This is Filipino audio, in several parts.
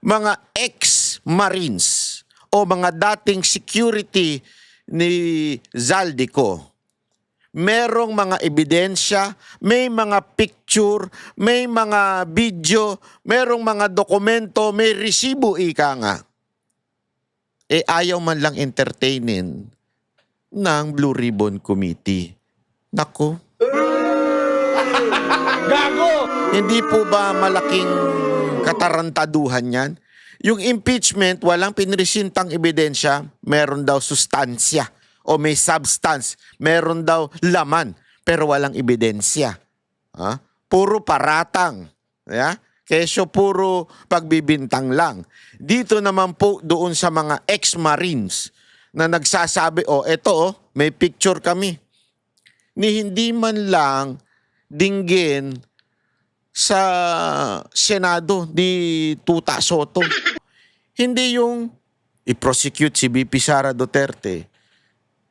mga ex-Marines o mga dating security ni Zaldico, merong mga ebidensya, may mga picture, may mga video, merong mga dokumento, may resibo, ika nga. Ayaw man lang entertainin ng Blue Ribbon Committee. Naku. Gago! Hindi po ba malaking katarantaduhan yan? Yung impeachment, walang pinresintang ebidensya, meron daw sustansya o may substance, meron daw laman, pero walang ebidensya. Puro paratang. Yeah? Kesyo puro pagbibintang lang. Dito naman po doon sa mga ex-Marines na nagsasabi, may picture kami. Ni hindi man lang dinggin sa Senado ni Tuta Soto. Hindi yung i-prosecute si BP Sara Duterte,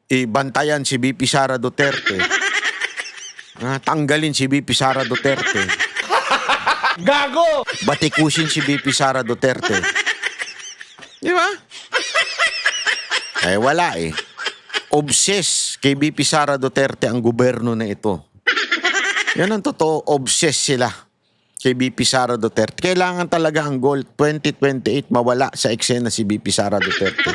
ibantayan si BP Sara Duterte, tanggalin si BP Sara Duterte, Gago! batikusin si BP Sara Duterte. Di ba? Wala eh. Obsessed kay BP Sara Duterte ang gobyerno na ito. Yan ang totoo, obsessed sila kay BP Sara Duterte. Kailangan talaga ang goal 2028 mawala sa eksena si BP Sara Duterte.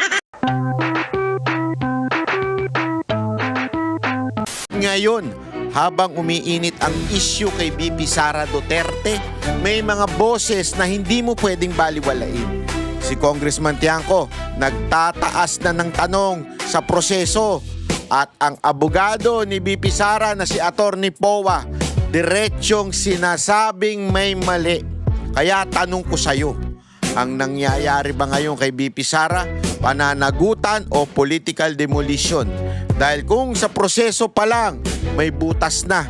Ngayon, habang umiinit ang issue kay BP Sara Duterte, may mga boses na hindi mo pwedeng baliwalain. Si Congressman Tiangco nagtataas na ng tanong sa proseso at ang abogado ni BP Sara na si Atty. Powa diretsyong sinasabing may mali. Kaya tanong ko sa'yo, ang nangyayari ba ngayon kay BP Sara, pananagutan o political demolition? Dahil kung sa proseso pa lang may butas na,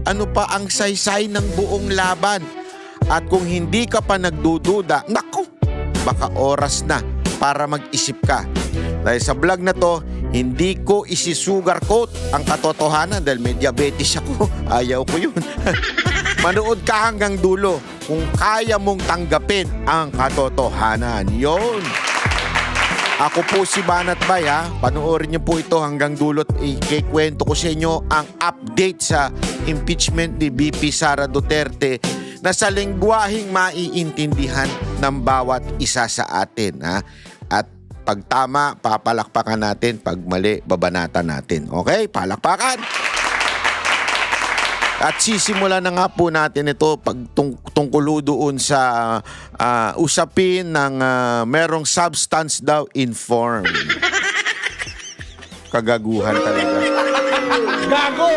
ano pa ang saysay ng buong laban? At kung hindi ka pa nagdududa, naku, baka oras na para mag-isip ka. Dahil sa vlog na to, hindi ko isi-sugarcoat ang katotohanan dahil may diabetes ako. Ayaw ko yun. Manood ka hanggang dulo kung kaya mong tanggapin ang katotohanan. Yon. Ako po si Banat Bay, ha. Panoorin niyo po ito hanggang dulo. Ikikwento ko sa inyo ang update sa impeachment ni BP Sara Duterte na sa lengguwaheng maiintindihan ng bawat isa sa atin, ha. At pag tama, papalakpakan natin. Pag mali, babanatan natin. Okay? Palakpakan! At sisimula na nga po natin ito tungkol doon sa usapin ng merong substance daw in form. Kagaguhan talaga. Gago!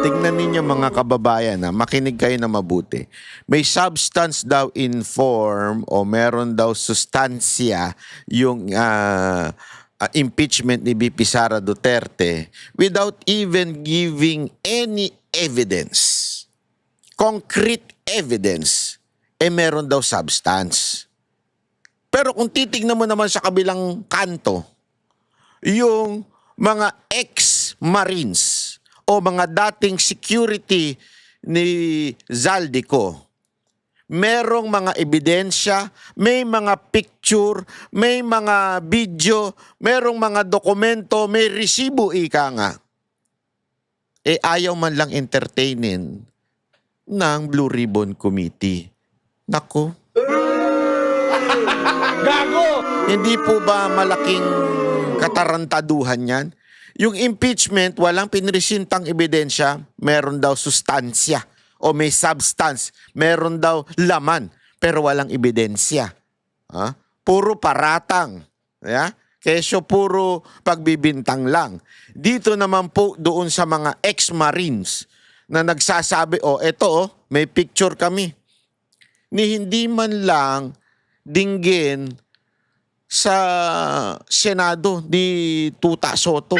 Tingnan ninyo mga kababayan, makinig kayo na mabuti. May substance daw in form o meron daw sustansya yung impeachment ni BP Sara Duterte without even giving any evidence. Concrete evidence. Meron daw substance. Pero kung titignan mo naman sa kabilang kanto, yung mga ex-Marines o mga dating security ni Zaldico, merong mga ebidensya, may mga picture, may mga video, merong mga dokumento, may resibo, ika nga. Ayaw man lang entertainin ng Blue Ribbon Committee. Naku. Gago! Hindi po ba malaking katarantaduhan yan? Yung impeachment, walang pinresintang ebidensya, meron daw sustansya o may substance, meron daw laman, pero walang ebidensya. Puro paratang. Yeah? Kesyo puro pagbibintang lang. Dito naman po doon sa mga ex-Marines na nagsasabi, may picture kami. Ni hindi man lang dinggin sa Senado ni Tuta Soto.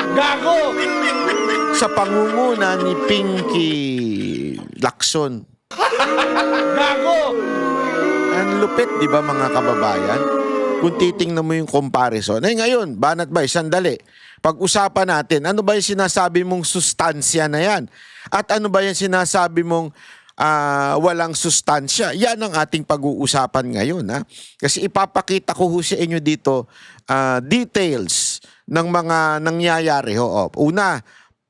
Gago! Sa pangunguna ni Pinky Lacson. Gago! Ang lupit, di ba mga kababayan? Kung titingnan mo yung comparison. Ngayon, Banat Bay, sandali. Pag-usapan natin, ano ba yung sinasabi mong sustansya na yan? At ano ba yung sinasabi mong walang sustansya. Yan ang ating pag-uusapan ngayon. Ha? Kasi ipapakita ko ho sa inyo dito details ng mga nangyayari. Una,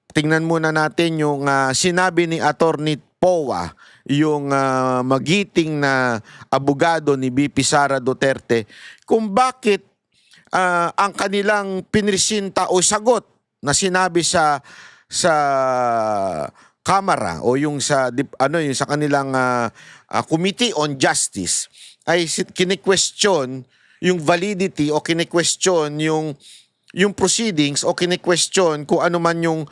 tingnan muna natin yung sinabi ni Attorney Powa, yung magiting na abogado ni BP Sara Duterte, kung bakit ang kanilang pinresinta o sagot na sinabi sa Kamara o yung sa yung sa kanilang Committee on Justice ay kini-question yung validity o kini-question yung proceedings o kini-question kung ano man yung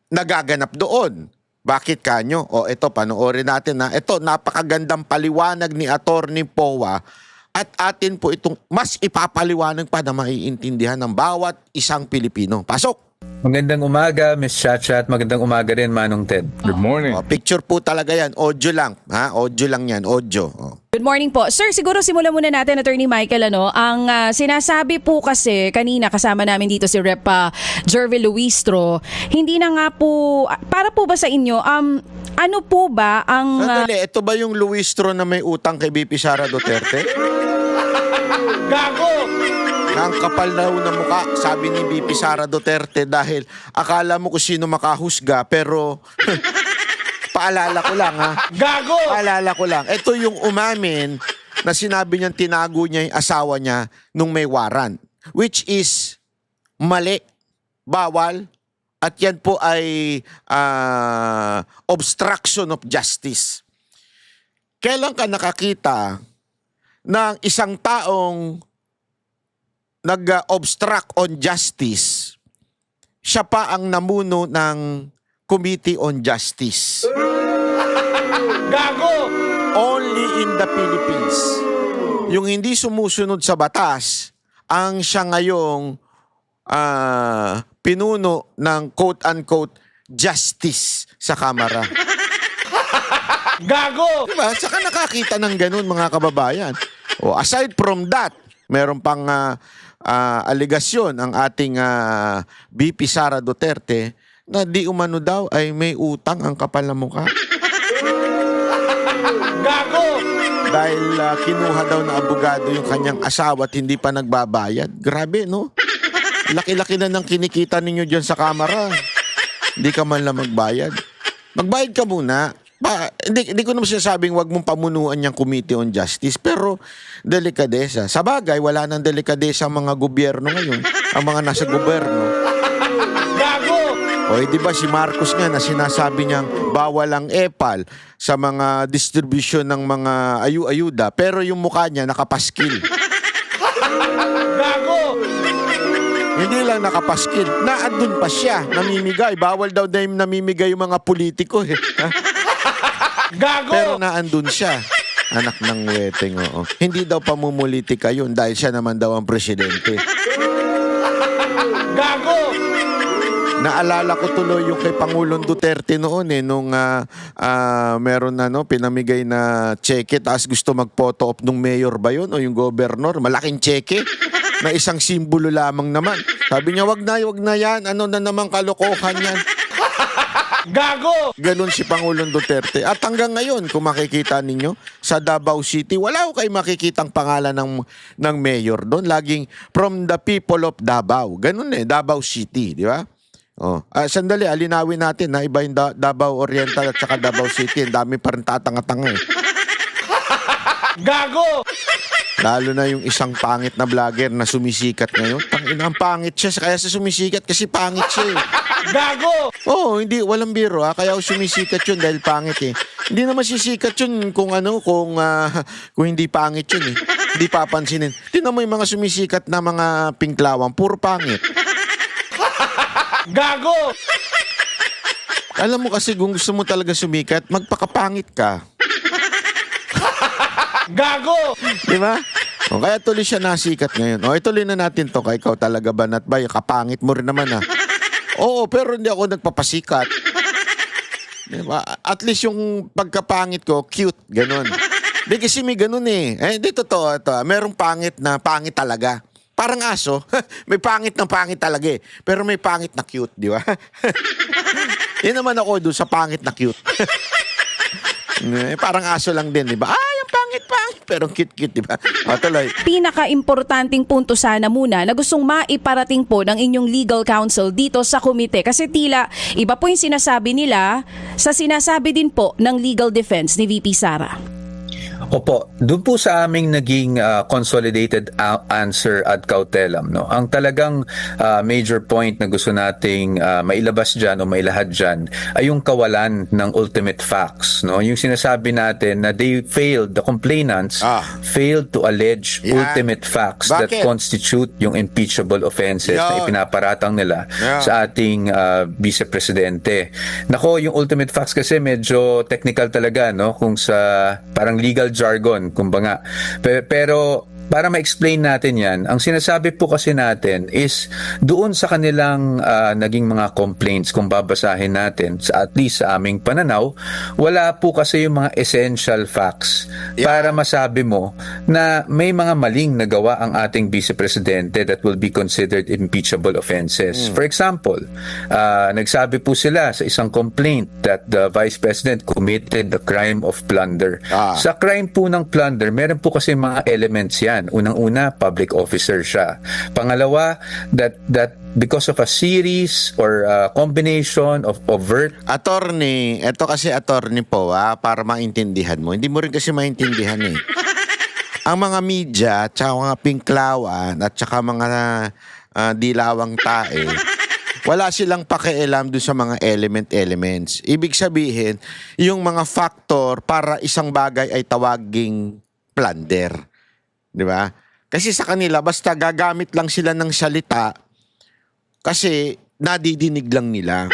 nagaganap doon. Bakit kanyo? Ito, panoorin natin na. Ito, napakagandang paliwanag ni Attorney Powa at atin po itong mas ipapaliwanag pa na maiintindihan ng bawat isang Pilipino. Pasok! Magandang umaga, Miss Chacha, at magandang umaga rin, Manong Ted. Good morning. Picture po talaga yan. Audio lang. Audio lang yan. Audio. Good morning po. Sir, siguro simulan muna natin, Attorney Michael. Ang sinasabi po kasi kanina kasama namin dito si Rep. Jervy Luistro, hindi na nga po, para po ba sa inyo, ano po ba ang... Sandali, ito ba yung Luistro na may utang kay BP Sara Duterte? Gago! Ang kapal daw na mukha, sabi ni BP Sara Duterte, dahil akala mo kung sino makahusga, pero paalala ko lang Gago! Paalala ko lang. Ito yung umamin na sinabi niyang tinago niya yung asawa niya nung may warrant, which is mali, bawal, at yan po ay obstruction of justice. Kailan ka nakakita ng isang taong nag-obstruct on justice, siya pa ang namuno ng Committee on Justice? Gago! Only in the Philippines. Yung hindi sumusunod sa batas, ang siya ngayong pinuno ng quote-unquote justice sa Kamara. Gago! Diba? Saka nakakita ng ganun, mga kababayan. Aside from that, meron pang aligasyon ang ating BP Sara Duterte na di umano daw ay may utang ang kapal na mukha. Gago! Dahil kinuha daw na abogado yung kanyang asawa at hindi pa nagbabayad. Grabe, no? Laki-laki na ng kinikita ninyo dyan sa Kamara. Hindi ka man lang magbayad. Magbayad ka muna. Hindi ko naman sinasabing wag mong pamunuan yung Committee on Justice, pero delikadesa. Sa bagay, wala nang delikadesa ang mga gobyerno ngayon, ang mga nasa gobyerno. Gago! Di ba si Marcos nga na sinasabi niyang bawal ang EPAL sa mga distribution ng mga ayuda, pero yung mukha niya nakapaskil. Gago! Hindi lang nakapaskil, naandun pa siya, namimigay. Bawal daw na namimigay yung mga politiko. Gago! Pero naandun siya. Anak ng weteng, oo. Hindi daw pamumulitika yun dahil siya naman daw ang presidente. Gago! Naalala ko tuloy yung kay Pangulong Duterte noon nung meron pinamigay na cheque tapos gusto mag-photo op nung mayor ba yun o yung governor, malaking cheque na isang simbolo lamang naman. Sabi niya, wag na yan, ano na naman kalokohan yan. Gago! Ganun si Pangulong Duterte. At hanggang ngayon, kung makikita ninyo, sa Davao City, wala ko kayo makikitang pangalan ng mayor doon. Laging from the people of Davao. Ganun Davao City, di ba? Sandali, alinawin natin na iba yung Davao Oriental at saka Davao City. Ang dami pa rin tatanga-tanga Gago! Lalo na yung isang pangit na vlogger na sumisikat ngayon. Tangina, ang pangit siya. Kaya siya sumisikat kasi pangit siya Gago! hindi, walang biro Kaya sumisikat yun dahil pangit Hindi naman sisikat yun kung hindi pangit yun Hindi papansinin. Tingnan mo yung mga sumisikat na mga pinklawang, puro pangit. Gago! Alam mo kasi kung gusto mo talaga sumikat, magpakapangit ka. Gago! Di ba? Kaya tuloy siya nasikat ngayon. Ituloy na natin to. Kaya ikaw talaga ba, Natbay? Kapangit mo rin naman Oo, pero hindi ako nagpapasikat. Diba? At least yung pagkapangit ko, cute. Ganon. Di kasi may ganon Di totoo. Merong pangit na pangit talaga. Parang aso. May pangit na pangit talaga Pero may pangit na cute, di ba? Yan naman ako doon sa pangit na cute. Parang aso lang din, di ba? Ang pangit-pangit, pero cute-cute, di ba? Tuloy. Pinaka-importanting punto sana muna na gustong maiparating po ng inyong legal counsel dito sa komite. Kasi tila iba po yung sinasabi nila sa sinasabi din po ng legal defense ni VP Sara. Opo, doon po sa aming naging consolidated answer ad cautelam, no. Ang talagang major point na gusto nating mailabas diyan o mailahad diyan ay yung kawalan ng ultimate facts, no. Yung sinasabi natin na the complainants failed to allege ultimate facts that Bakit? constitute yung impeachable offenses na Yun. ipinaparatang nila sa ating vice presidente. Nako, yung ultimate facts kasi medyo technical talaga, no, kung sa parang legal jargon, kumbaga. Pero para ma-explain natin yan, ang sinasabi po kasi natin is doon sa kanilang naging mga complaints, kung babasahin natin, at least sa aming pananaw, wala po kasi yung mga essential facts para masabi mo na may mga maling nagawa ang ating vice presidente that will be considered impeachable offenses. For example, nagsabi po sila sa isang complaint that the vice president committed the crime of plunder. Sa crime po ng plunder, meron po kasi mga elements yan. Unang-una, public officer siya. Pangalawa, that because of a series or a combination of overt. Attorney, eto kasi attorney po para maintindihan mo. Hindi mo rin kasi maintindihan eh. Ang mga media, tsaka mga pinklawan, at tsaka mga dilawang tae, wala silang pakialam doon sa mga elements. Ibig sabihin, yung mga factor para isang bagay ay tawaging plunder. Di ba? Kasi sa kanila, basta gagamit lang sila ng salita kasi nadidinig lang nila.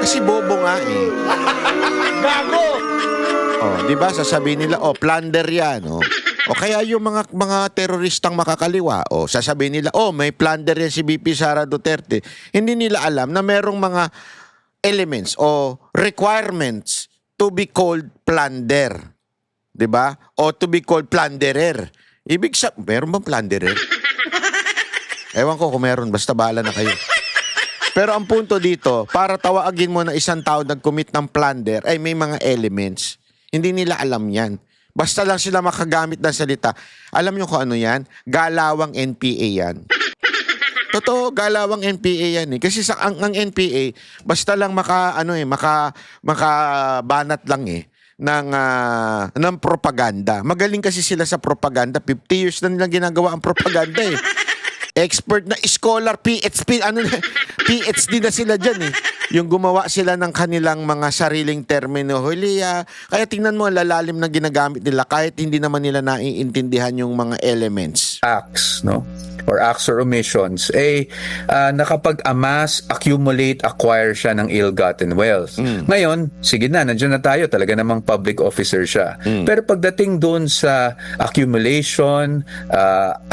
Kasi bobo nga eh. Gago! Di ba? Sasabihin nila, plunder yan. O kaya yung mga teroristang makakaliwa, sasabihin nila, may plunder yan si VP Sara Duterte. Hindi nila alam na merong mga elements o requirements to be called plunder. Di ba? O to be called plunderer. Ibig sabihin, meron bang plunderer? Ewan ko kung meron, basta bahala na kayo. Pero ang punto dito, para tawagin mo na isang tao nag-commit ng plunder, ay may mga elements. Hindi nila alam yan. Basta lang sila makagamit ng salita. Alam nyo kung ano yan? Galawang NPA yan. Totoo, galawang NPA yan eh. Kasi ang NPA, basta lang makabanat lang eh. ng propaganda. Magaling kasi sila sa propaganda. 50 years na nilang ginagawa ang propaganda eh. Expert na scholar, PhD na sila dyan eh. Yung gumawa sila ng kanilang mga sariling terminolohiya. Kaya tingnan mo, lalalim na ginagamit nila kahit hindi naman nila naiintindihan yung mga elements. Acts, no? Or acts or omissions, nakapag-amass, accumulate, acquire siya ng ill-gotten wealth. Ngayon, sige na, nandiyan na tayo, talaga namang public officer siya. Pero pagdating doon sa accumulation,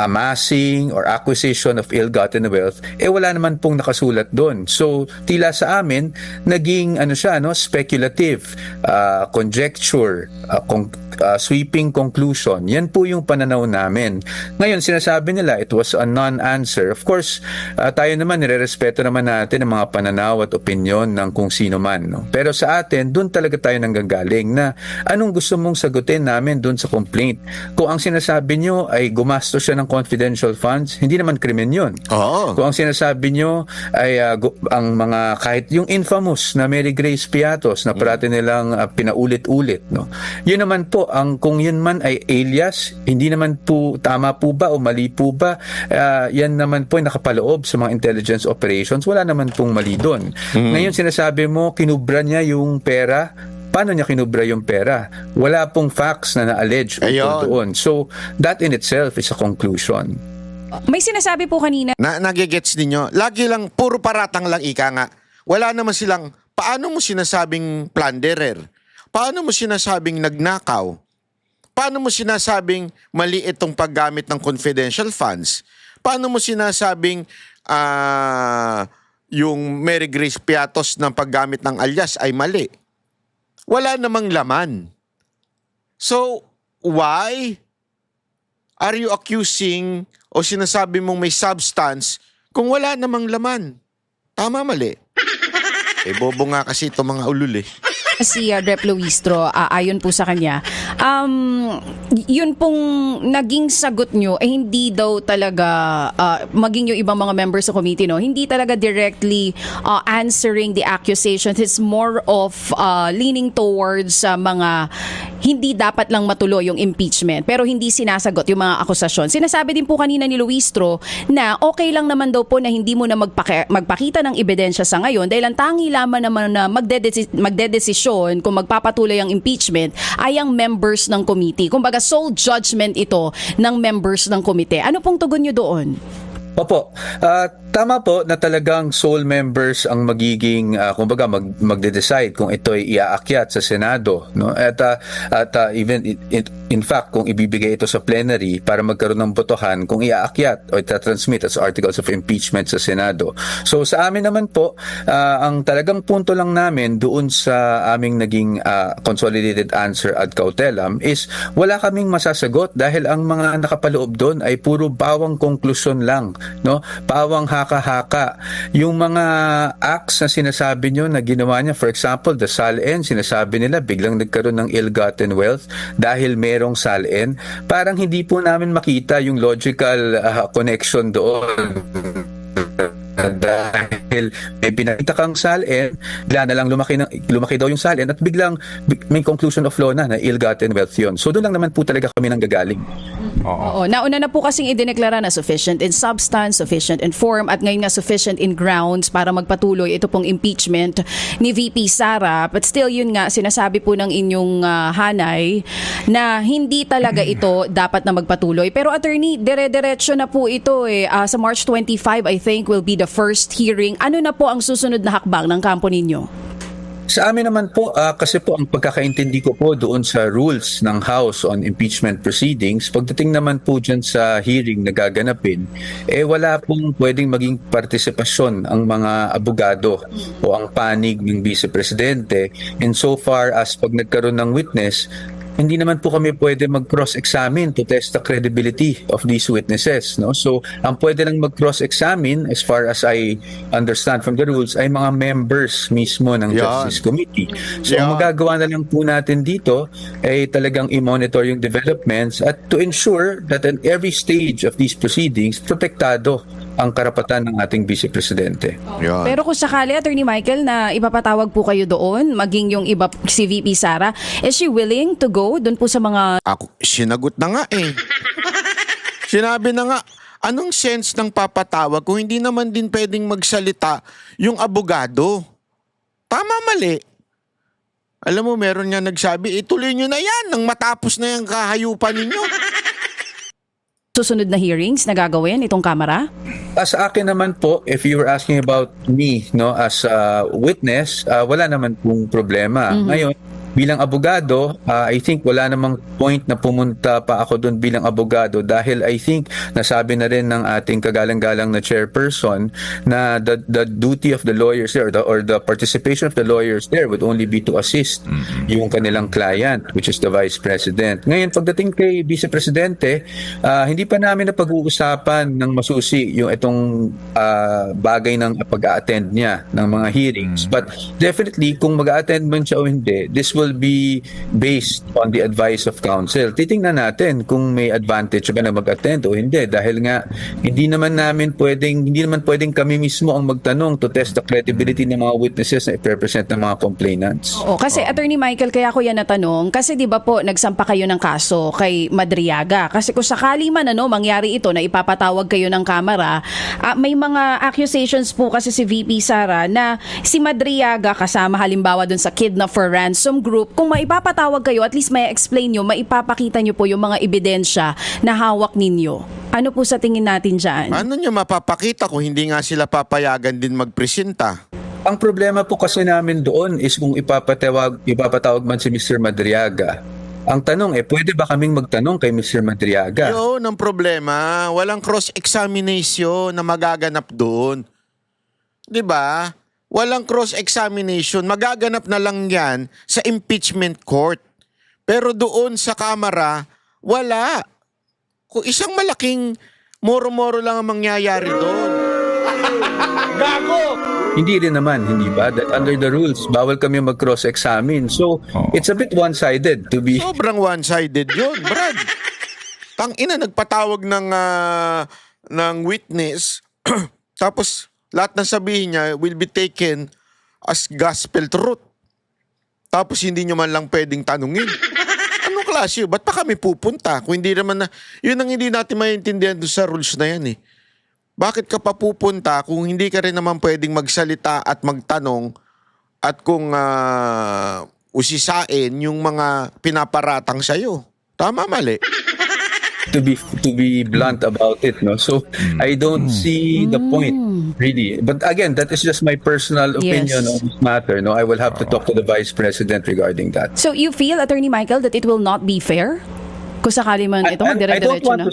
amassing, or acquisition of ill-gotten wealth, wala naman pong nakasulat doon. So, tila sa amin, naging speculative, conjecture, sweeping conclusion. Yan po yung pananaw namin. Ngayon, sinasabi nila, it was a non-answer. Of course, tayo naman, nirerespeto naman natin ang mga pananaw at opinyon ng kung sino man. No? Pero sa atin, doon talaga tayo nanggagaling na anong gusto mong sagutin namin doon sa complaint. Kung ang sinasabi nyo ay gumastos siya ng confidential funds, hindi naman krimen yun. Oo. Kung ang sinasabi nyo ay ang mga, kahit yung infamous na Mary Grace Piatos na parati nilang pinaulit-ulit. No? Yun naman po, kung yun man ay alias, hindi naman po tama po ba o mali po ba, yan naman po ay nakapaloob sa mga intelligence operations, wala naman pong mali doon. Ngayon sinasabi mo, kinubra niya yung pera. Paano niya kinubra yung pera? Wala pong facts na na-allege doon. So, that in itself is a conclusion. May sinasabi po kanina. Nagigets ninyo? Lagi lang, puro paratang lang ika nga. Wala naman silang, paano mo sinasabing plunderer? Paano mo sinasabing nagnakaw? Paano mo sinasabing mali itong paggamit ng confidential funds? Paano mo sinasabing yung Mary Grace Piatos ng paggamit ng alias ay mali? Wala namang laman. So, why are you accusing o sinasabi mong may substance kung wala namang laman? Tama, mali? Bobo nga kasi itong mga ulul eh. si Rep. Luistro, ayon po sa kanya, yun pong naging sagot nyo, hindi daw talaga, maging yung ibang mga members sa committee, no, hindi talaga directly answering the accusations. It's more of leaning towards mga hindi dapat lang matuloy yung impeachment, pero hindi sinasagot yung mga akusasyon. Sinasabi din po kanina ni Luistro na okay lang naman daw po na hindi mo na magpakita ng ebidensya sa ngayon dahil ang tangi lamang naman na magdedesisyon kung magpapatuloy ang impeachment ay ang members ng committee. Kumbaga sole judgment ito ng members ng komite. Ano pong tugon nyo doon? Opo. Tama po na talagang sole members ang magiging kumbaga magde-decide kung ito ay iaakyat sa Senado, no? At even in fact kung ibibigay ito sa plenary para magkaroon ng botohan kung iaakyat o itatransmit as articles of impeachment sa Senado. So sa amin naman po, ang talagang punto lang namin doon sa aming naging consolidated answer ad cautelam is wala kaming masasagot dahil ang mga nakapaloob doon ay puro bawang konklusyon lang, no? Pawang haka-haka. Yung mga acts na sinasabi nyo na ginawa niya, for example, the SALN, sinasabi nila biglang nagkaroon ng ill-gotten wealth dahil merong SALN. Parang hindi po namin makita yung logical connection doon. Dahil may pinakita kang SALN, bigla na lang lumaki daw yung SALN at biglang may conclusion of law na ill-gotten wealth yun. So doon lang naman po talaga kami nanggagaling. Oo. Nauna na po kasing idineklara na sufficient in substance, sufficient in form, at ngayon nga sufficient in grounds para magpatuloy ito pong impeachment ni VP Sara. But still, yun nga, sinasabi po ng inyong hanay na hindi talaga ito dapat na magpatuloy. Pero attorney, dire-diretso na po ito sa March 25, I think, will be the first hearing. Ano na po ang susunod na hakbang ng kampo ninyo? Sa amin naman po, kasi po ang pagkakaintindi ko po doon sa rules ng House on impeachment proceedings, pagdating naman po dyan sa hearing na gaganapin, wala pong pwedeng maging partisipasyon ang mga abogado o ang panig ng Vice Presidente insofar as pag nagkaroon ng witness, hindi naman po kami pwede mag-cross-examine to test the credibility of these witnesses, no? So, ang pwede lang mag-cross-examine as far as I understand from the rules ay mga members mismo ng Justice Committee. So, ang magagawa na lang po natin dito ay talagang i-monitor yung developments at to ensure that in every stage of these proceedings, protektado ang karapatan ng ating Vice Presidente. Yan. Pero kung sakali, Attorney Michael, na ipapatawag po kayo doon, maging yung iba, si VP Sara, is she willing to go doon po sa mga... Ako, sinagot na nga eh. Sinabi na nga, anong sense ng papatawag kung hindi naman din pwedeng magsalita yung abogado? Tama, mali. Alam mo, meron nga nagsabi, ituloy nyo na yan nang matapos na yung kahayupan ninyo. susunod na hearings na gagawin itong Kamara? Sa akin naman po, if you were asking about me, no, as a witness, wala naman pong problema. Ngayon, bilang abogado, I think wala namang point na pumunta pa ako doon bilang abogado dahil I think nasabi na rin ng ating kagalang-galang na chairperson na the duty of the lawyers there or the participation of the lawyers there would only be to assist yung kanilang client, which is the Vice President. Ngayon, pagdating kay Vice Presidente, hindi pa namin na pag-uusapan ng masusi yung itong bagay ng pag-a-attend niya ng mga hearings. But definitely, kung mag-a-attend man siya o hindi, this will be based on the advice of counsel. Titingnan natin kung may advantage ba na mag-attend o hindi dahil nga hindi naman pwedeng kami mismo ang magtanong to test the credibility ng mga witnesses na i-represent ng mga complainants. Oo, kasi Attorney Michael, kaya ko yan natanong kasi 'di ba po nagsampa kayo ng kaso kay Madriaga. Kasi kung sakali man mangyari ito na ipapatawag kayo ng Kamara, may mga accusations po kasi si VP Sara na si Madriaga kasama halimbawa dun sa Kidnap for Ransom group, kung maipapatawag kayo, at least may explain nyo, maipapakita nyo po yung mga ebidensya na hawak ninyo. Ano po sa tingin natin dyan? Ano nyo mapapakita kung hindi nga sila papayagan din magpresenta? Ang problema po kasi namin doon is kung ipapatawag man si Mr. Madriaga. Ang tanong pwede ba kaming magtanong kay Mr. Madriaga? Yun ang problema. Walang cross-examination na magaganap doon. 'Di ba? Walang cross-examination. Magaganap na lang yan sa impeachment court. Pero doon sa Kamara, wala. Kung isang malaking moro-moro lang ang mangyayari doon. Gago! Hindi rin naman, hindi ba? That under the rules, bawal kami mag-cross-examine. So, it's a bit one-sided to be... Sobrang one-sided yun, Brad. Tang-ina, nagpatawag ng witness, tapos lahat ng sabihin niya will be taken as gospel truth. Tapos hindi nyo man lang pwedeng tanungin. Anong klase yun? Ba't pa kami pupunta? Kung hindi naman na... Yun ang hindi natin maintindihan doon sa rules na yan eh. Bakit ka pa pupunta kung hindi ka rin naman pwedeng magsalita at magtanong at kung usisain yung mga pinaparatang sa'yo? Tama, mali? to be blunt about it, no? So I don't see the point really. But again, that is just my personal opinion on this matter, no? I will have to talk to the Vice President regarding that. So you feel, Attorney Michael, that it will not be fair? Kung sakali man ito, I don't magdire-diretso want na.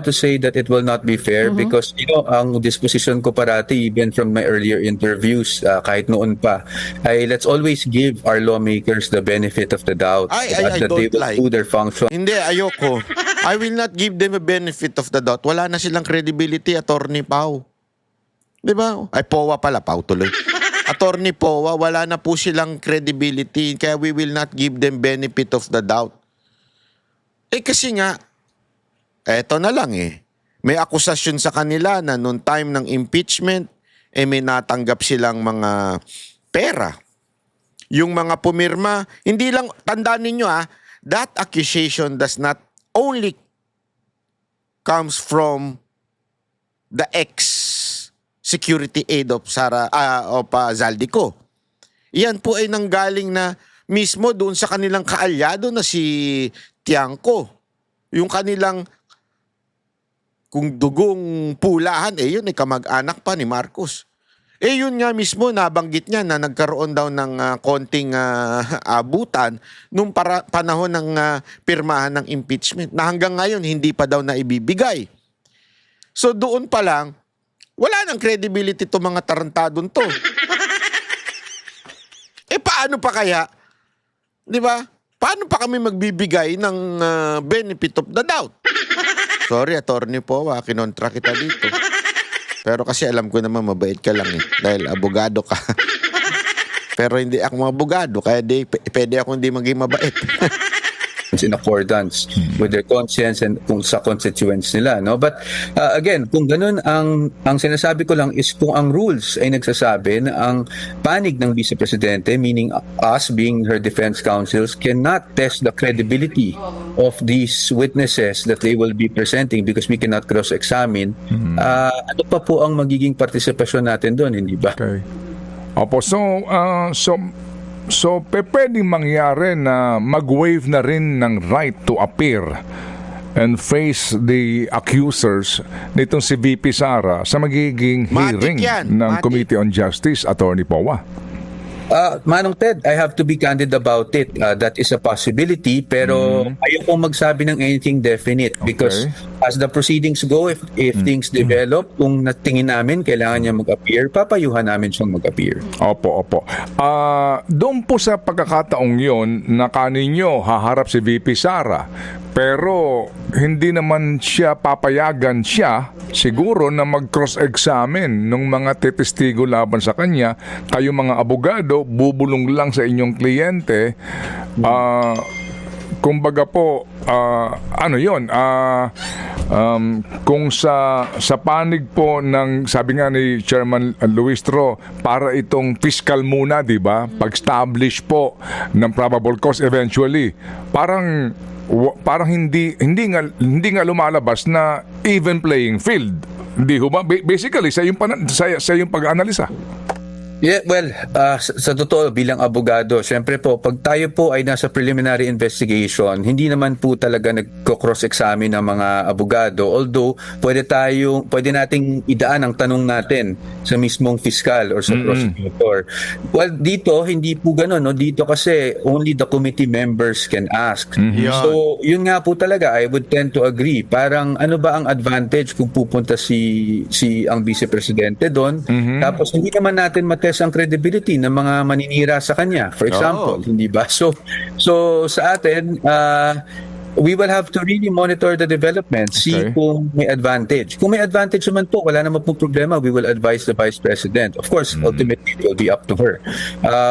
to say that it will not be fair because ang disposition ko parati even from my earlier interviews kahit noon pa ay let's always give our lawmakers the benefit of the doubt I that they don't will like. do their function. Hindi, ayoko. I will not give them a benefit of the doubt. Wala na silang credibility, Attorney Pau. Di ba? Ay, POA pala, Pau tuloy. Attorney POA, wala na po silang credibility kaya we will not give them benefit of the doubt. Eh kasi nga, eto na lang eh. May akusasyon sa kanila na noong time ng impeachment, may natanggap silang mga pera. Yung mga pumirma, hindi lang, tandaan ninyo that accusation does not only comes from the ex-security aide of Zaldico. Iyan po ay nanggaling na mismo doon sa kanilang kaalyado na si Tiangco. Yung kanilang kung dugong pulahan, yun ay kamag-anak pa ni Marcos. Yun nga mismo, nabanggit niya na nagkaroon daw ng konting abutan nung panahon ng pirmahan ng impeachment na hanggang ngayon hindi pa daw na ibibigay. So doon pa lang, wala nang credibility to mga tarantadon to. Paano pa kaya? Di ba? Paano pa kami magbibigay ng benefit of the doubt? Sorry, Attorney POA, kinontra kita dito. Pero kasi alam ko naman mabait ka lang dahil abogado ka. Pero hindi ako abogado, kaya pwede ako hindi maging mabait. In accordance with their conscience and kung sa constituents nila, no? But again, kung ganun ang sinasabi ko lang is kung ang rules ay nagsasabi na ang panig ng Vice Presidente, meaning us being her defense counsels, cannot test the credibility of these witnesses that they will be presenting because we cannot cross-examine, ano pa po ang magiging partisipasyon natin doon, hindi ba? Okay. Opo, so pwedeng mangyari na mag-waive na rin ng right to appear and face the accusers nitong si VP Sara sa magiging hearing ng Committee on Justice, Attorney POA. Manong Ted, I have to be candid about it. That is a possibility, pero ayoko magsabi ng anything definite because as the proceedings go, if things develop, kung natingin namin kailangan niya mag-appear, papayuhan namin siyang mag-appear. Opo. Doon po sa pagkakataong yon na kaninyo haharap si VP Sara, pero hindi naman siya papayagan siguro na mag-cross-examine ng mga tetestigo laban sa kanya. Kayo mga abogado, bubulong lang sa inyong kliyente. Kumbaga po, kung sa panig po ng, sabi nga ni Chairman Luistro, para itong fiscal muna, di ba? Pag-establish po ng probable cause eventually. Parang hindi nga lumalabas na even playing field. Hindi ho ba? Basically, sa yung pag-analisa. Yeah, well, sa totoo bilang abogado, syempre po, pag tayo po ay nasa preliminary investigation, hindi naman po talaga nagko-cross-examine ng mga abogado. Although, pwede nating idaan ang tanong natin sa mismong fiscal or sa prosecutor. Well, dito, hindi po gano'n. No? Dito kasi, only the committee members can ask. So, yun nga po talaga, I would tend to agree. Parang, ano ba ang advantage kung pupunta ang Vice Presidente doon? Tapos, hindi naman natin matest ang credibility ng mga maninira sa kanya, for example, hindi ba? So sa atin, we will have to really monitor the development, see Okay. kung may advantage. Kung may advantage naman po, wala naman po problema, we will advise the Vice President. Of course, ultimately, it will be up to her.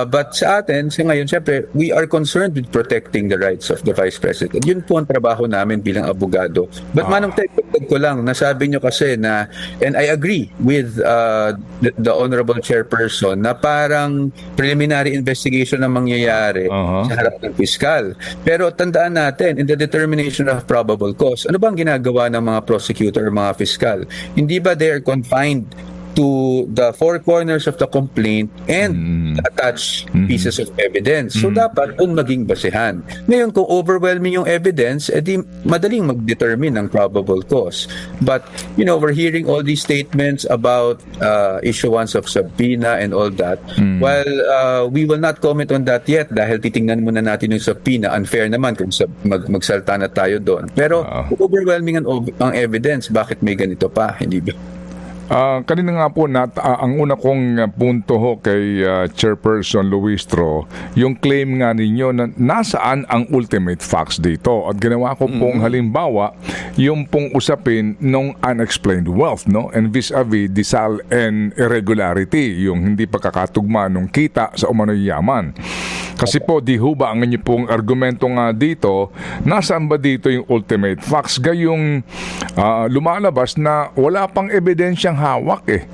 But sa atin, sa ngayon, syempre, we are concerned with protecting the rights of the Vice President. Yun po ang trabaho namin bilang abogado. But Manong Ted, dagdag ko lang, nasabi nyo kasi na, and I agree with the Honorable Chairperson, na parang preliminary investigation ang mangyayari Uh-huh. sa harap ng piskal. Pero tandaan natin, in the determination of probable cause, ano bang ginagawa ng mga prosecutor, mga fiskal? Hindi ba they are confined to the four corners of the complaint and attach pieces of evidence? So dapat doon maging basehan. Ngayon, kung overwhelming yung evidence, edi madaling mag-determine ng probable cause. But, we're hearing all these statements about issuance of subpoena and all that. While we will not comment on that yet dahil titingnan muna natin yung subpoena, unfair naman kung magsalta na tayo doon. Pero kung overwhelming ang evidence, bakit may ganito pa? Hindi ba? Kanina nga po, ang una kong punto ho kay Chairperson Luistro, yung claim nga ninyo na nasaan ang ultimate facts dito. At ginawa ko pong halimbawa, yung pong usapin ng unexplained wealth, no? And vis-a-vis disal and irregularity, yung hindi pagkakatugma ng kita sa umano'y yaman. Kasi po, di ho ba ang inyo pong argumento nga dito, nasaan ba dito yung ultimate facts? Gayong lumalabas na wala pang ebidensyang hawak eh.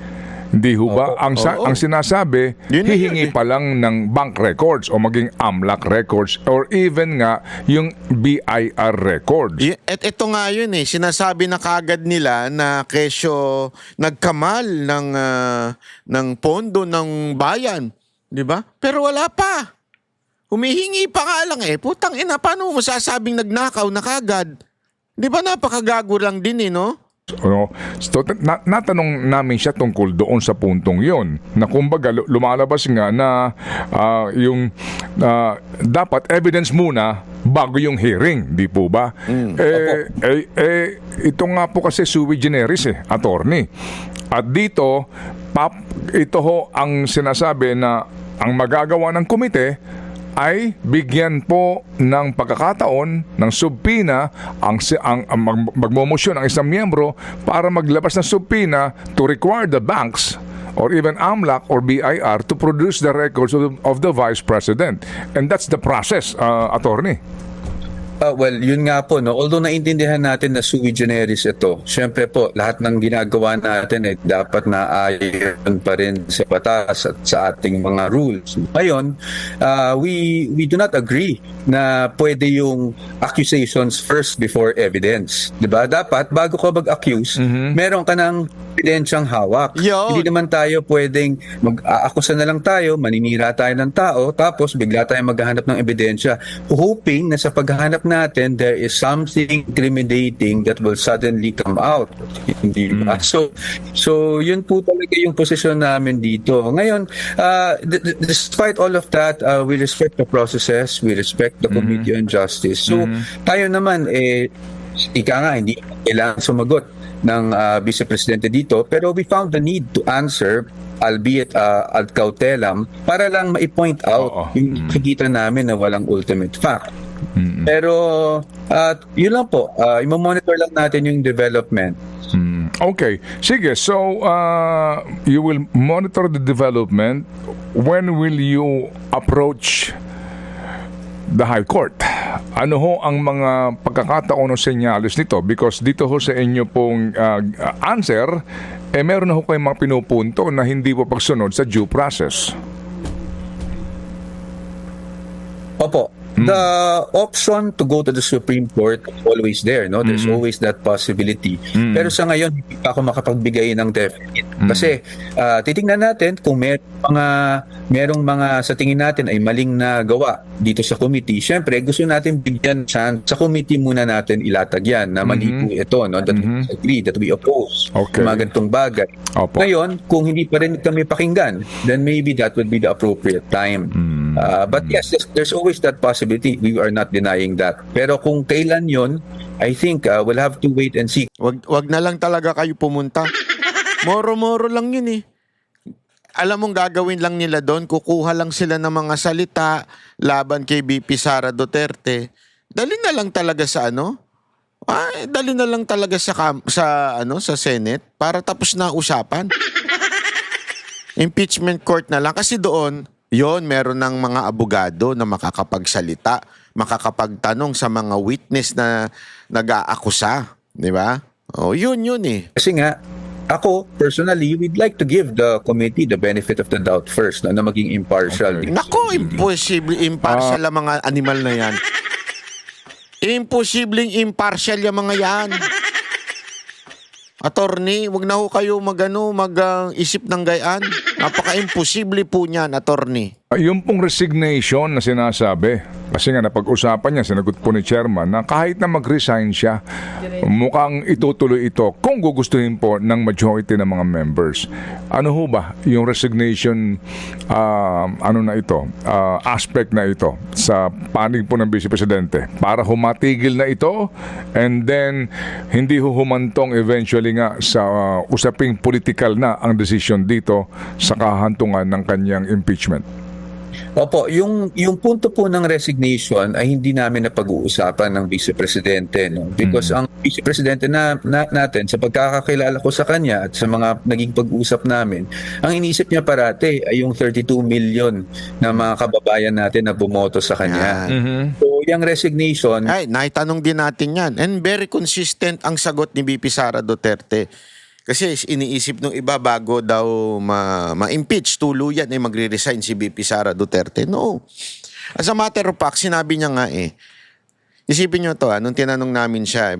Hindi ho ba? Ang sinasabi, Yun na hihingi yun eh. pa lang ng bank records o maging AMLAC records or even nga yung BIR records. Ito nga yun eh, sinasabi na kagad nila na kesyo nagkamal ng pondo ng bayan, 'di ba? Pero wala pa. Humihingi pa nga lang eh. Putang ina, paano mo masasabing nagnakaw na kagad? 'Di ba napakagago lang din eh, no? Ano, so, natanong namin siya tungkol doon sa puntong yon na kumbaga lumalabas nga na dapat evidence muna bago yung hearing, di po ba? Ito nga po kasi sui generis attorney. At dito, ito ho ang sinasabi na ang magagawa ng komite ay bigyan po ng pagkakataon ng subpoena ang magmomosyon ang isang miyembro para maglabas ng subpoena to require the banks or even AMLAC or BIR to produce the records of the Vice President. And that's the process, attorney. Well, yun nga po, no? Although naintindihan natin na sui generis ito, syempre po, lahat ng ginagawa natin dapat na ayon pa rin sa batas at sa ating mga rules. Ngayon, we do not agree na pwede yung accusations first before evidence. Diba? Dapat, bago ka mag-accuse, meron ka ng ebidensyang hawak. Yo. Hindi naman tayo pwedeng mag-aakusa na lang tayo, maninira tayo ng tao, tapos bigla tayo maghahanap ng ebidensya, hoping na sa paghahanap natin, there is something incriminating that will suddenly come out. Hindi ba? So yun po talaga yung posisyon namin dito. Ngayon, despite all of that, we respect the processes, we respect the Committee on Justice. So tayo naman, ika nga, hindi kailangan sumagot ng Vice Presidente dito, pero we found the need to answer, albeit ad cautelam, para lang ma-point out yung nakikita namin na walang ultimate fact. Pero yun lang po, i-monitor lang natin yung development. Okay. Sige, so you will monitor the development. When will you approach the High Court? Ano ho ang mga pagkakataon o senyalis nito? Because dito ho sa inyo pong answer, meron na ho kayong mga pinupunto na hindi po pagsunod sa due process. Opo. The option to go to the Supreme Court is always there, no? There's always that possibility. Pero sa ngayon, hindi pa ako makapagbigay ng definite. Kasi titingnan natin kung merong mga sa tingin natin ay maling na gawa dito sa committee. Siyempre, gusto natin bigyan chance sa committee muna natin ilatag yan na mali po ito, no? That we disagree, that we oppose. Okay. Mga ganitong bagay. Opo. Ngayon, kung hindi pa rin kami pakinggan, then maybe that would be the appropriate time. But yes, there's always that possibility. We are not denying that. Pero kung kailan yon, I think we'll have to wait and see. Wag na lang talaga kayo pumunta. Moro-moro lang yun eh. Alam mong gagawin lang nila doon, kukuha lang sila ng mga salita laban kay BP Sara Duterte. dali na lang talaga sa ano? Dali na lang talaga sa Senate para tapos na usapan. Impeachment court na lang kasi doon, meron ng mga abogado na makakapagsalita, makakapagtanong sa mga witness na nag-aakusa, di ba? Yun eh. Kasi nga, ako, personally, we'd like to give the committee the benefit of the doubt first, na maging impartial. Okay. Nako, imposible impartial ang mga animal na yan. Imposibleng impartial yung mga yan. Attorney, wag na ho kayo mag-isip ng gayaan. Napaka-imposible po niyan, attorney. Yung pong resignation na sinasabi, kasi nga napag-usapan niya, sinagot po ni Chairman na kahit na mag-resign siya, mukhang itutuloy ito kung gugustuhin po ng majority ng mga members. Ano ho ba yung resignation aspect na ito sa panig po ng Vice Presidente para humatigil na ito and then hindi humantong eventually nga sa usaping political na ang decision dito sa kahantungan ng kanyang impeachment? Opo, yung punto po ng resignation ay hindi namin napag-uusapan ng Vice Presidente, no? Because ang Vice Presidente natin, sa pagkakakilala ko sa kanya at sa mga naging pag-usap namin, ang iniisip niya parati ay yung 32 million na mga kababayan natin na bumoto sa kanya. So, yung resignation... naitanong din natin yan. And very consistent ang sagot ni VP Sara Duterte. Kasi iniisip nung iba bago daw ma-impeach, tuluyan magre-resign si VP Sara Duterte. No. As a matter of fact, sinabi niya nga isipin niyo to, nung tinanong namin siya,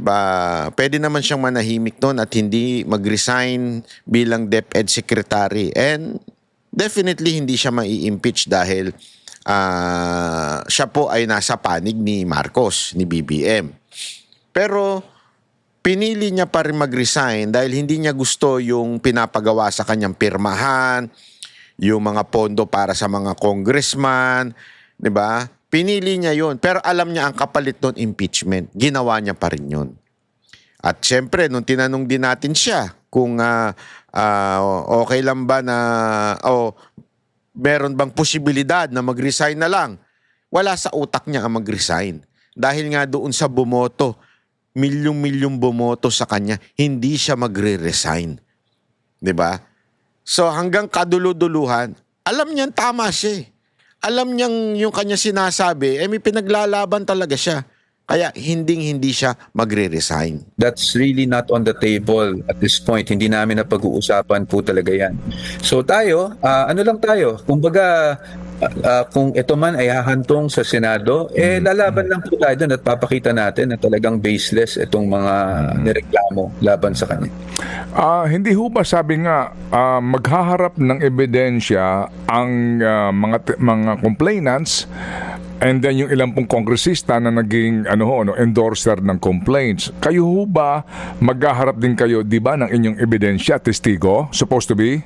pwede naman siyang manahimik noon at hindi mag-resign bilang DepEd Secretary. And definitely hindi siya mai-impeach dahil siya po ay nasa panig ni Marcos, ni BBM. Pero pinili niya pa rin mag-resign dahil hindi niya gusto yung pinapagawa sa kanyang pirmahan, yung mga pondo para sa mga congressman, di ba? Pinili niya yun. Pero alam niya ang kapalit nun, impeachment. Ginawa niya pa rin yun. At syempre, nung tinanong din natin siya kung okay lang ba na meron bang posibilidad na mag-resign na lang, wala sa utak niya ang mag-resign. Dahil nga doon sa bumoto, milyong-milyong bumoto sa kanya, hindi siya magre-resign. 'Di ba? So hanggang kaduluduluhan, alam niyang tama siya. Alam niyang yung kanya sinasabi, may pinaglalaban talaga siya. Kaya hindi siya magre-resign. That's really not on the table at this point. Hindi namin napag-uusapan po talaga yan. So tayo, kumbaga, kung ito man ay hahantong sa Senado, lalaban lang po tayo doon at papakita natin na talagang baseless itong mga nireklamo laban sa kanya. Hindi ho ba sabi nga maghaharap ng ebidensya ang mga complainants and then yung ilang pong kongresista na naging endorser ng complaints. Kayo ho ba maghaharap din kayo, di ba, ng inyong ebidensya, testigo, supposed to be?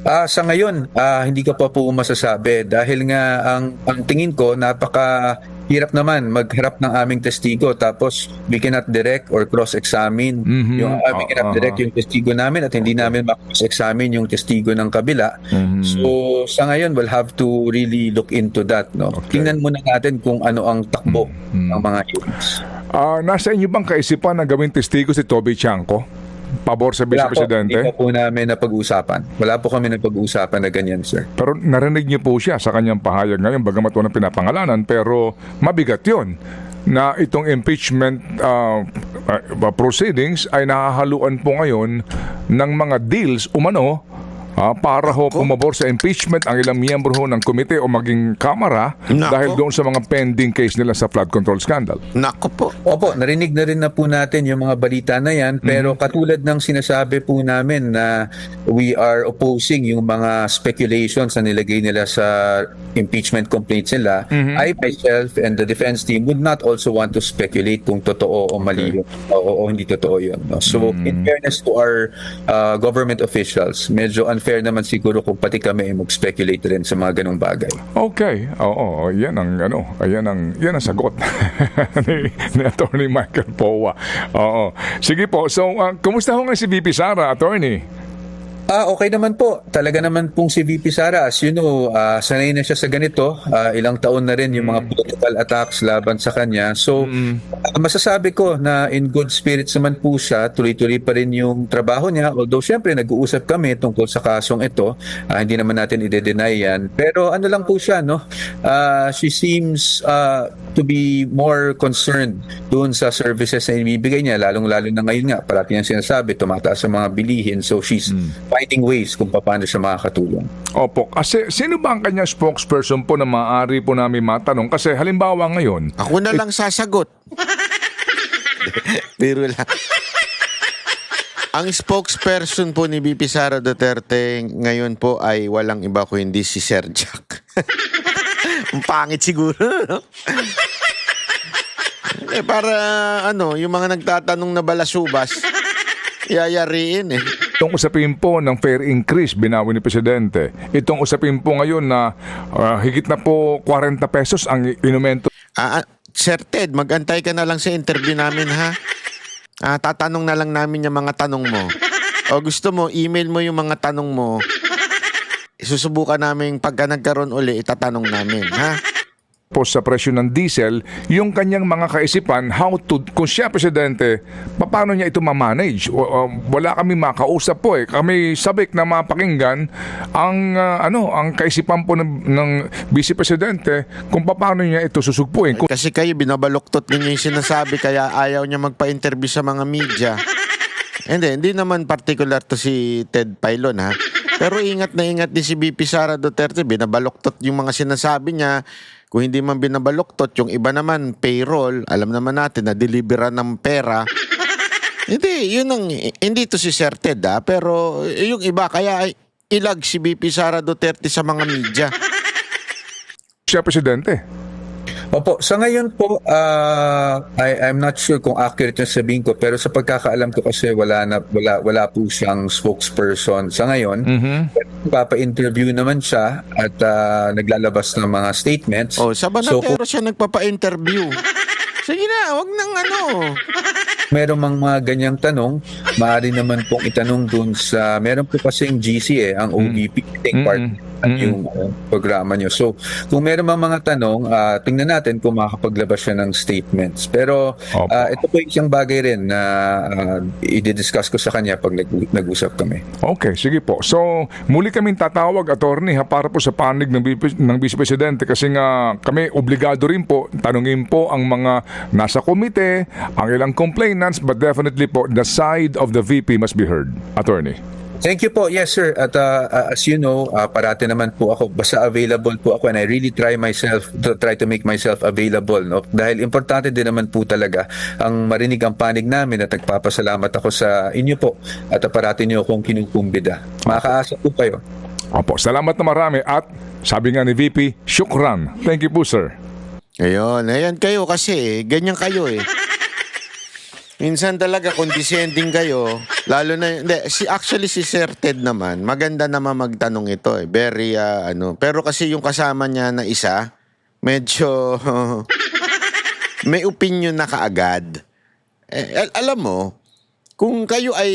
Sa ngayon, hindi ko pa po masasabi dahil nga ang tingin ko napakahirap naman magharap ng aming testigo tapos we cannot direct or cross-examine yung direct yung testigo namin at hindi namin ma-cross-examine yung testigo ng kabila. So sa ngayon, we'll have to really look into that. No? Okay. Tingnan muna natin kung ano ang takbo ng mga hearings. Nasa inyo bang kaisipan na gawing testigo si Toby Chanco? Pabor sa Vice Presidente? Hindi po namin napag-uusapan. Wala po kami napag-uusapan na ganyan, sir. Pero narinig niyo po siya sa kanyang pahayag ngayon, bagamat walang pinapangalanan, pero mabigat yun na itong impeachment proceedings ay nahahaluan po ngayon ng mga deals umano para ho pumabor sa impeachment ang ilang miyembro ho ng komite o maging kamara dahil doon sa mga pending case nila sa flood control scandal. Nako po. Opo, narinig na rin na po natin yung mga balita na yan, pero katulad ng sinasabi po namin na we are opposing yung mga speculations na nilagay nila sa impeachment complaints nila, I myself and the defense team would not also want to speculate kung totoo o mali o hindi totoo yun. No? So, in fairness to our government officials, medyo unfair naman siguro kung pati kami mag-speculate rin sa mga ganong bagay. Okay. Oo, yan ang sagot ni Attorney Michael Powa. Oo. Sige po. So, kumusta ho nga si VP Sara, Attorney? Okay naman po. Talaga naman pong si VP Sara, as you know, sanay na siya sa ganito. Ilang taon na rin yung mga political attacks laban sa kanya. So, masasabi ko na in good spirits naman po siya. Tuloy-tuloy pa rin yung trabaho niya. Although, syempre, nag-uusap kami tungkol sa kasong ito. Hindi naman natin i-deny yan. Pero ano lang po siya, no? She seems to be more concerned doon sa services na ibibigay niya. Lalong-lalo na ngayon nga, parati niyang sinasabi, tumataas ang mga bilihin. So, she's finding ways kung paano siya makakatulong. Opo. Kasi sino ba ang kanyang spokesperson po na maaari po namin matanong? Kasi halimbawa ngayon, Ako na lang sasagot. Biro lang. Ang spokesperson po ni VP Sara Duterte ngayon po ay walang iba kundi si Sir Jack. Ang pangit siguro, no? Para yung mga nagtatanong na balasubas, yayariin eh. itong usapin po ng fare increase binawi ni Presidente, itong usapin po ngayon na higit na po 40 pesos ang inumento. Sir Ted, mag-antay ka na lang sa interview namin, ha? Tatanong na lang namin yung mga tanong mo. O gusto mo, email mo yung mga tanong mo. Susubukan namin pagka nagkaroon uli, itatanong namin, ha? Po sa presyo ng diesel, yung kanyang mga kaisipan, kung siya Presidente, paano niya ito ma-manage? Wala kami makausap po eh. Kami sabik na mapakinggan ang kaisipan po ng Vice Presidente kung paano niya ito susugpuin. Kasi kayo, binabaluktot ninyo yung sinasabi, kaya ayaw niya magpa-interview sa mga media. Hindi naman particular to si Ted Pailon, ha? Pero ingat na ingat din si VP Sara Duterte, binabaluktot yung mga sinasabi niya. Kung hindi man binabaluktot, yung iba naman, payroll, alam naman natin na deliveran ng pera. Hindi to si Sir Ted, pero yung iba, kaya ilag si VP Sara Duterte sa mga media. Siya Presidente. Opo, sa ngayon po, I'm not sure kung accurate yung sabihin ko, pero sa pagkakaalam ko kasi wala po siyang spokesperson sa ngayon. Papa-interview naman siya at naglalabas ng mga statements. Sa Banatero siya nagpapa-interview. Sige na, wag nang Meron mga ganyang tanong, maaari naman pong itanong dun sa, meron po kasing GC ang OVP, take part yung programa nyo. So, kung meron mga tanong, tingnan natin kung makakapaglabas siya ng statements. Pero, ito po isang bagay rin na i-discuss ko sa kanya pag nag-usap kami. Okay, sige po. So, muli kaming tatawag, attorney, para po sa panig ng Vice Presidente kasi nga kami obligado rin po tanungin po ang mga nasa komite, ang ilang complainants, but definitely po, the side of the VP must be heard. Attorney. Thank you po. Yes, sir. At as you know, parati naman po ako, basta available po ako, and I really try to make myself available. No? Dahil importante din naman po talaga ang marinig ang panig namin at nagpapasalamat ako sa inyo po at parati niyo akong kinukumbida. Makakaasa po kayo. Opo, salamat na marami at sabi nga ni VP, syukran. Thank you po, sir. Ayan kayo kasi, ganyan kayo eh. Minsan talaga condescending kayo, lalo na actually si Sir Ted naman, maganda naman magtanong ito eh. Very pero kasi yung kasama niya na isa, medyo may opinion na kaagad. Alam mo, kung kayo ay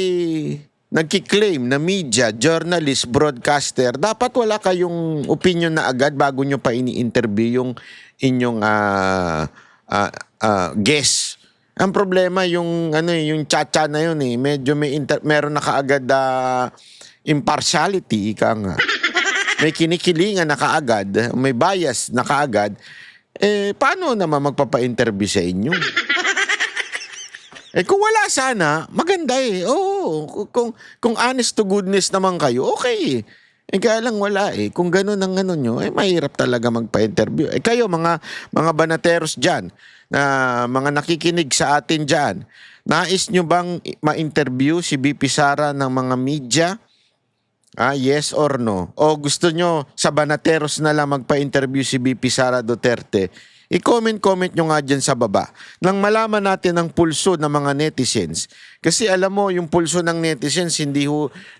nagki-claim na media, journalist, broadcaster, dapat wala kayong opinion na agad bago nyo pa ini-interview yung inyong guest. Ang problema yung yung chacha na yun eh, medyo meron na kaagad impartiality, ika nga. May kinikilingan na kaagad, may bias na kaagad. Paano naman magpapa-interview sa inyo? Kung wala sana, maganda eh. Oo, kung honest to goodness naman kayo, okay. Kaya lang wala eh. Kung gano'n ang nyo, mahirap talaga magpa-interview. Kayo, mga banateros dyan, na mga nakikinig sa atin dyan, nais nyo bang ma-interview si VP Sara ng mga media? Yes or no? O gusto nyo sa banateros na lang magpa-interview si VP Sara Duterte? I-comment nyo nga dyan sa baba nang malaman natin ang pulso ng mga netizens. Kasi alam mo, yung pulso ng netizens hindi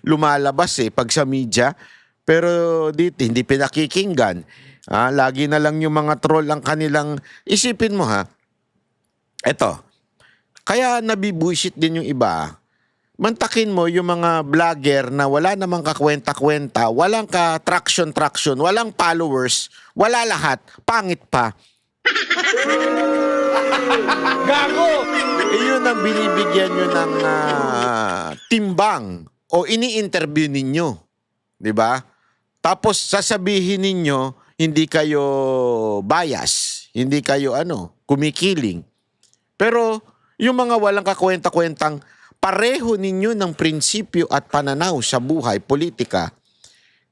lumalabas pag sa media. Pero dito, hindi pinakikinggan. Lagi na lang yung mga troll ang kanilang... Isipin mo Eto, kaya nabibuisit din yung iba mantakin mo yung mga vlogger na wala namang kakwenta-kwenta, walang ka-traction-traction, walang followers, wala lahat, pangit pa. Gago! Yun ang binibigyan nyo ng timbang o ini-interview ninyo. Di ba? Tapos sasabihin ninyo, hindi kayo bias, hindi kayo kumikiling. Pero yung mga walang kakwenta-kwentang pareho ninyo ng prinsipyo at pananaw sa buhay, politika,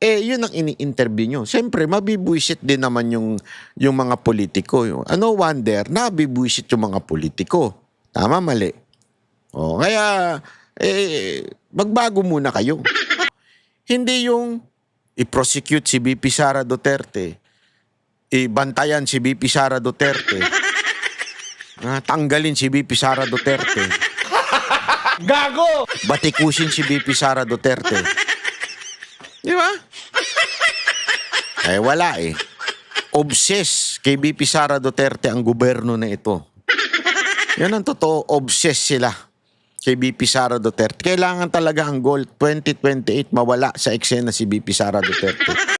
yun ang ini-interview nyo. Siyempre, mabibwisit din naman yung mga politiko. No wonder, nabibwisit yung mga politiko. Tama, mali. Kaya, magbago muna kayo. Hindi yung i-prosecute si VP Sara Duterte, ibantayan si VP Sara Duterte, tanggalin si VP Sara Duterte, Gago! batikusin si VP Sara Duterte. Di ba? Wala eh. Obsessed kay VP Sara Duterte ang gobyerno na ito. Yan ang totoo, obsessed sila kay VP Sara Duterte. Kailangan talaga ang goal 2028 mawala sa eksena si VP Sara Duterte.